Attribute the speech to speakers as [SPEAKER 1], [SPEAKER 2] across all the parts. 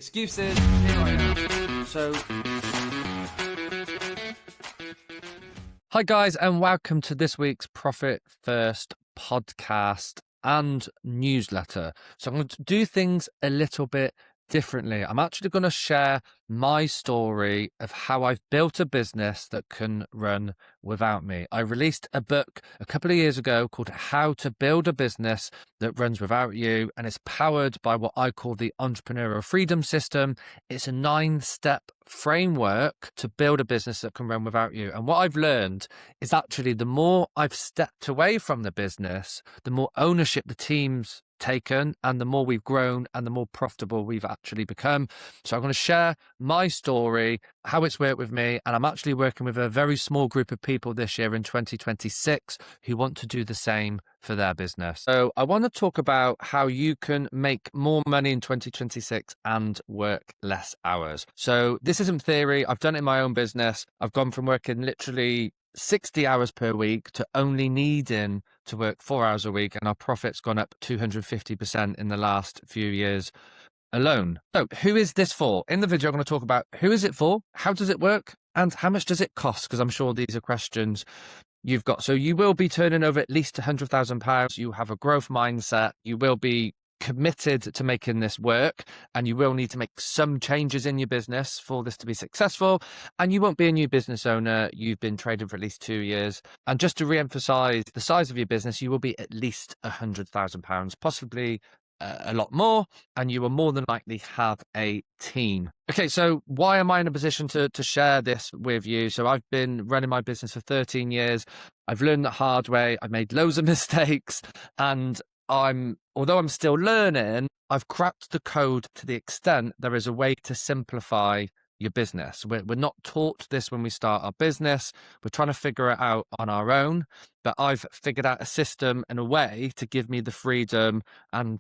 [SPEAKER 1] Excuses, here I am. Hi guys, and welcome to this week's Profit First podcast and newsletter. So I'm going to do things a little bit differently. I'm actually going to share my story of how I've built a business that can run without me. I released a book a couple of years ago called How to Build a Business That Runs Without You, and it's powered by what I call the Entrepreneurial Freedom System. It's a 9-step framework to build a business that can run without you. And what I've learned is actually the more I've stepped away from the business, the more ownership the team's taken and the more we've grown and the more profitable we've actually become. So I'm going to share my story, how it's worked with me, and I'm actually working with a very small group of people this year in 2026 who want to do the same for their business. So I want to talk about how you can make more money in 2026 and work less hours. So this isn't theory. I've done it in my own business. I've gone from working literally 60 hours per week to only needing to work 4 hours a week, and our profit's gone up 250% in the last few years alone. So who is this for? In the video, I'm going to talk about who is it for, how does it work, and how much does it cost? Because I'm sure these are questions you've got. So you will be turning over at least £100,000. You have a growth mindset. You will be committed to making this work, and you will need to make some changes in your business for this to be successful. And you won't be a new business owner. You've been trading for at least 2 years. And just to re-emphasize the size of your business, you will be at least £100,000, possibly a lot more, and you will more than likely have a team. Okay, so why am I in a position to share this with you? So I've been running my business for 13 years. I've learned the hard way. I've made loads of mistakes, and although I'm still learning, I've cracked the code to the extent there is a way to simplify your business. We're not taught this when we start our business. We're trying to figure it out on our own, but I've figured out a system and a way to give me the freedom and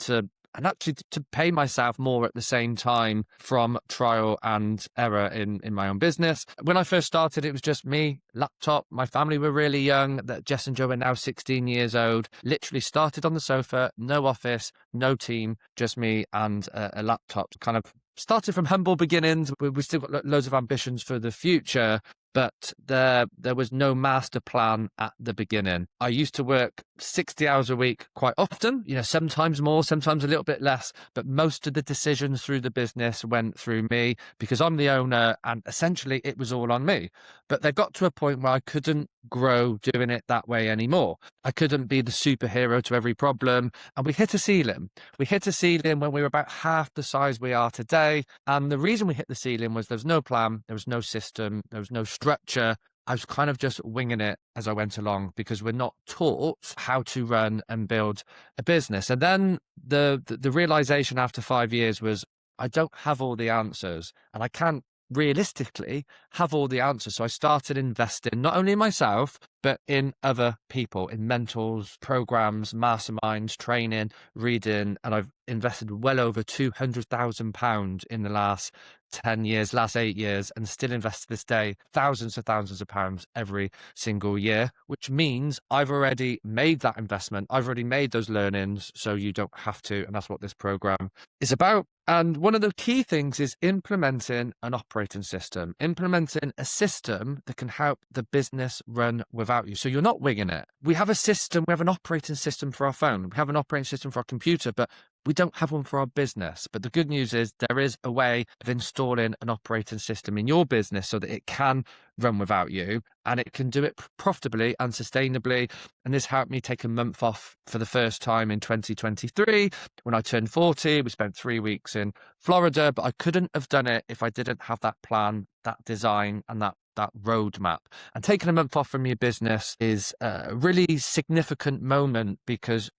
[SPEAKER 1] actually to pay myself more at the same time from trial and error in my own business. When I first started, it was just me, laptop. My family were really young. That Jess and Joe are now 16 years old. Literally started on the sofa, no office, no team, just me and a laptop. Kind of started from humble beginnings. We still got loads of ambitions for the future, but there was no master plan at the beginning. I used to work 60 hours a week quite often, sometimes more, sometimes a little bit less, but most of the decisions through the business went through me because I'm the owner, and essentially it was all on me. But there got to a point where I couldn't grow doing it that way anymore. I couldn't be the superhero to every problem, and we hit a ceiling. We hit a ceiling when we were about half the size we are today, and the reason we hit the ceiling was there was no plan, there was no system, there was no structure. I was kind of just winging it as I went along because we're not taught how to run and build a business. And then the realization after 5 years was I don't have all the answers, and I can't realistically have all the answers. So I started investing not only in myself, but in other people, in mentors, programs, masterminds, training, reading. And I've invested well over £200,000 in the last 10 years, last 8 years, and still invest to this day thousands of pounds every single year, which means I've already made that investment. I've already made those learnings, so you don't have to. And that's what this program is about. And one of the key things is implementing an operating system, implementing a system that can help the business run without you. So you're not winging it. We have a system, we have an operating system for our phone, we have an operating system for our computer, but we don't have one for our business. But the good news is there is a way of installing an operating system in your business so that it can run without you, and it can do it profitably and sustainably. And this helped me take a month off for the first time in 2023. When I turned 40, we spent 3 weeks in Florida, but I couldn't have done it if I didn't have that plan, that design, and that roadmap. And taking a month off from your business is a really significant moment because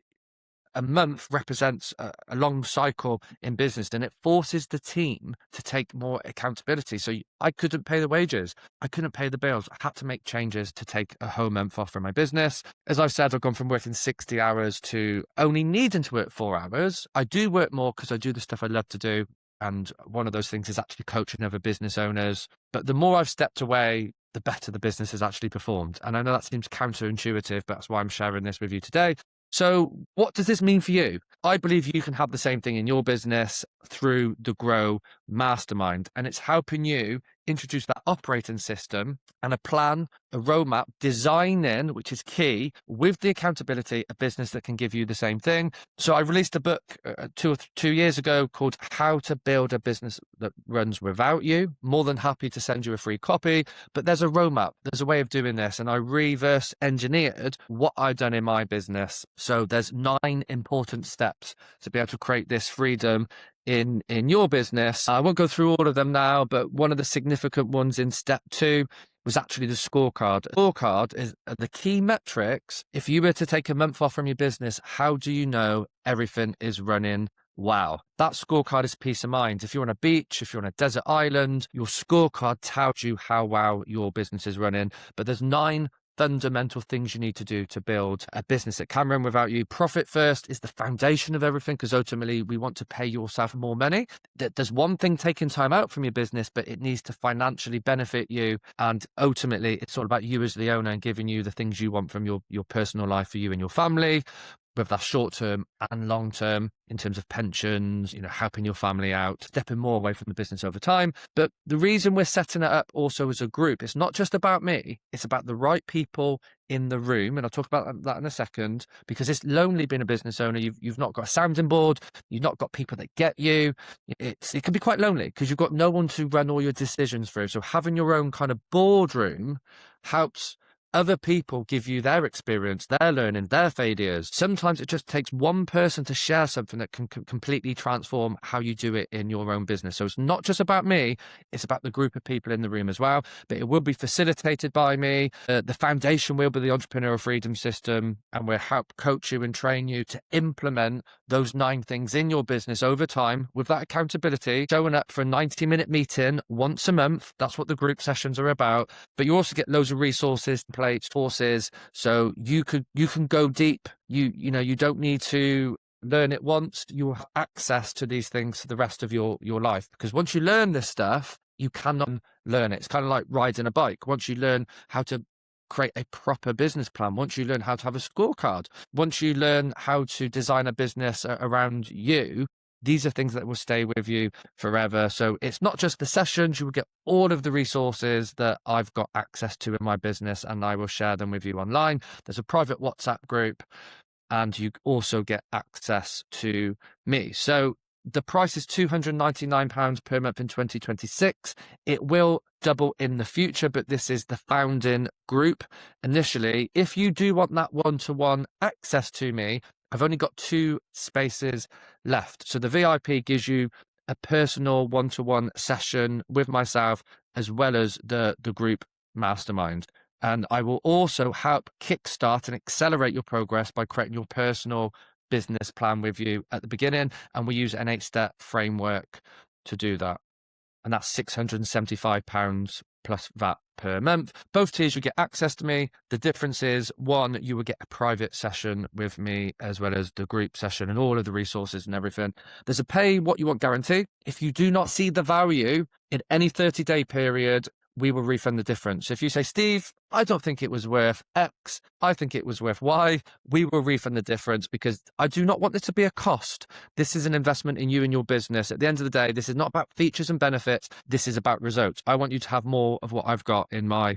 [SPEAKER 1] a month represents a long cycle in business, and it forces the team to take more accountability. So I couldn't pay the wages. I couldn't pay the bills. I had to make changes to take a whole month off from my business. As I've said, I've gone from working 60 hours to only needing to work 4 hours. I do work more because I do the stuff I love to do. And one of those things is actually coaching other business owners. But the more I've stepped away, the better the business has actually performed. And I know that seems counterintuitive, but that's why I'm sharing this with you today. So what does this mean for you? I believe you can have the same thing in your business through the Grow Mastermind, and it's helping you introduce that operating system and a plan, a roadmap, designing, which is key, with the accountability, a business that can give you the same thing. So I released a book 2 years ago called How to Build a Business That Runs Without You. More than happy to send you a free copy, but there's a roadmap, there's a way of doing this, and I reverse engineered what I've done in my business. So there's 9 important steps to be able to create this freedom in your business. I won't go through all of them now, but one of the significant ones in step 2 was actually the scorecard. Scorecard is the key metrics. If you were to take a month off from your business, how do you know everything is running well? That scorecard is peace of mind. If you're on a beach, if you're on a desert island, your scorecard tells you how well your business is running. But there's 9 fundamental things you need to do to build a business that can run without you. Profit first is the foundation of everything, because ultimately we want to pay yourself more money. There's one thing taking time out from your business, but it needs to financially benefit you. And ultimately it's all about you as the owner and giving you the things you want from your personal life, for you and your family, whether that's short term and long term in terms of pensions, helping your family out, stepping more away from the business over time. But the reason we're setting it up also as a group, it's not just about me, it's about the right people in the room. And I'll talk about that in a second, because it's lonely being a business owner. You've not got a sounding board, you've not got people that get you. It can be quite lonely because you've got no one to run all your decisions through. So having your own kind of boardroom helps other people give you their experience, their learning, their failures. Sometimes it just takes one person to share something that can completely transform how you do it in your own business. So it's not just about me, it's about the group of people in the room as well. But it will be facilitated by me. The foundation will be the Entrepreneurial Freedom System, and we'll help coach you and train you to implement those 9 things in your business over time with that accountability, showing up for a 90-minute meeting once a month. That's what the group sessions are about. But you also get loads of resources, courses, so you can go deep. You don't need to learn it once. You will have access to these things for the rest of your life, because once you learn this stuff, you cannot learn it. It's kind of like riding a bike. Once you learn how to create a proper business plan, once you learn how to have a scorecard, once you learn how to design a business around you, these are things that will stay with you forever. So it's not just the sessions, you will get all of the resources that I've got access to in my business, and I will share them with you online. There's a private WhatsApp group, and you also get access to me. So the price is £299 per month in 2026. It will double in the future, but this is the founding group initially. If you do want that one-to-one access to me, I've only got 2 spaces left. So the VIP gives you a personal one-to-one session with myself, as well as the group mastermind. And I will also help kickstart and accelerate your progress by creating your personal business plan with you at the beginning. And we use an 8-step framework to do that. And that's £675 plus VAT per month. Both tiers, you get access to me. The difference is, one, you will get a private session with me, as well as the group session and all of the resources and everything. There's a pay what you want guarantee. If you do not see the value in any 30-day period, we will refund the difference. If you say, Steve, I don't think it was worth X, I think it was worth Y, we will refund the difference, because I do not want this to be a cost. This is an investment in you and your business. At the end of the day, this is not about features and benefits. This is about results. I want you to have more of what I've got in my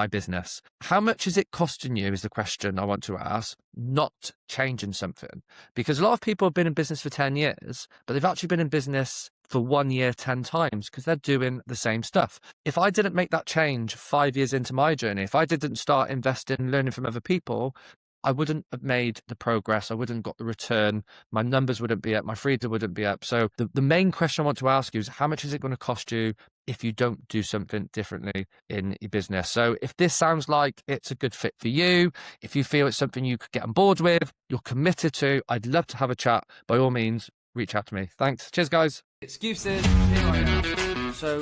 [SPEAKER 1] business. How much is it costing you is the question I want to ask, not changing something. Because a lot of people have been in business for 10 years, but they've actually been in business for 1 year 10 times, because they're doing the same stuff. If I didn't make that change 5 years into my journey, if I didn't start investing and learning from other people, I wouldn't have made the progress. I wouldn't have got the return. My numbers wouldn't be up. My freedom wouldn't be up. So the main question I want to ask you is, how much is it going to cost you if you don't do something differently in your business? So if this sounds like it's a good fit for you, if you feel it's something you could get on board with, you're committed to, I'd love to have a chat. By all means, reach out to me. Thanks. Cheers, guys. Excuses. Here I am. So